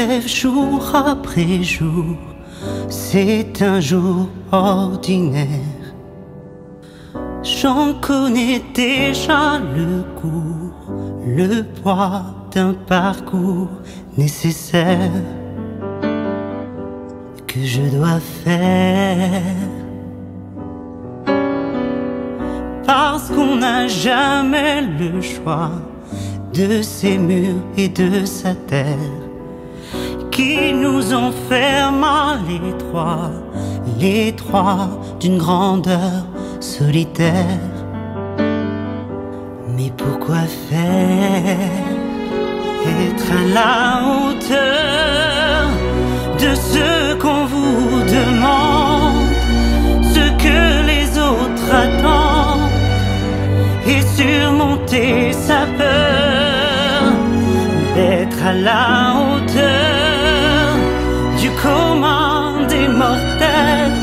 lève jour après jour, c'est un jour ordinaire. J'en connais déjà le goût, le poids d'un parcours nécessaire que je dois faire. Parce qu'on n'a jamais le choix de ces murs et de sa terre qui nous enferment à l'étroit d'une grandeur solitaire. Mais pourquoi faire? Être à la hauteur de ce qu'on vous demande, ce que les autres attendent, et surmonter sa peur d'être à la hauteur du commun des mortels.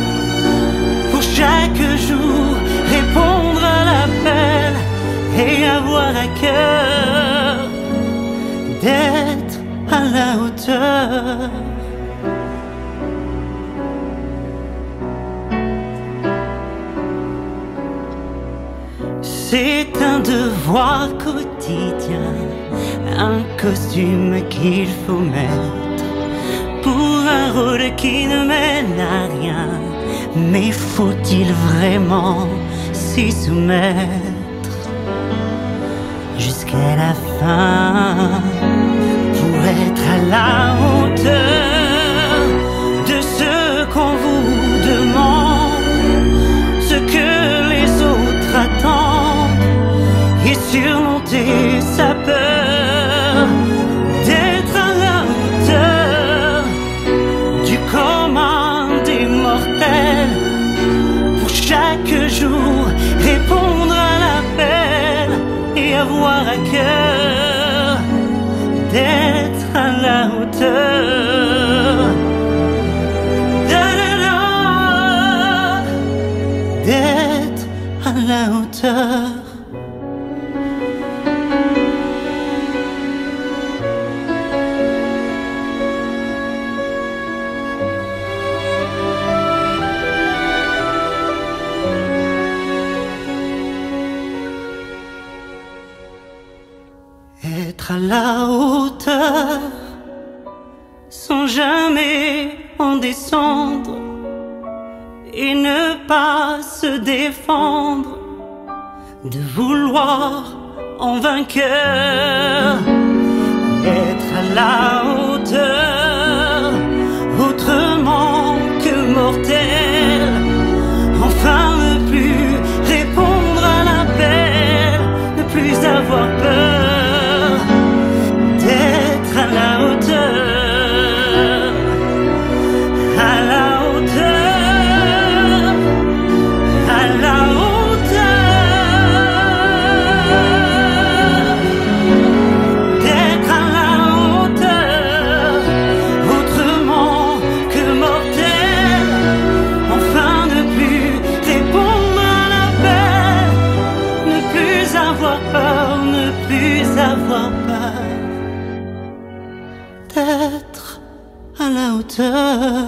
Pour chaque jour répondre à l'appel et avoir à cœur d'être à la hauteur. C'est un devoir quotidien, un costume qu'il faut mettre pour un rôle qui ne mène à rien. Mais faut-il vraiment s'y soumettre jusqu'à la fin pour être à la hauteur de ce qu'on vous demande, ce que les autres attendent, et surmonter sa peur d'être à la hauteur du commun des mortels? Pour chaque jour répondre à l'appel et avoir à cœur d'être à la hauteur. D'être à la hauteur. Être à la hauteur sans jamais en descendre et ne pas se défendre de vouloir en vainqueur. Être à la hauteur autrement que mortel, enfin ne plus répondre à l'appel, ne plus avoir peur d'être à la hauteur, à la hauteur, à la hauteur, d'être à la hauteur, autrement que mortel, enfin ne plus répondre à l'appel, ne plus avoir peur, ne plus avoir peur d'être à la hauteur.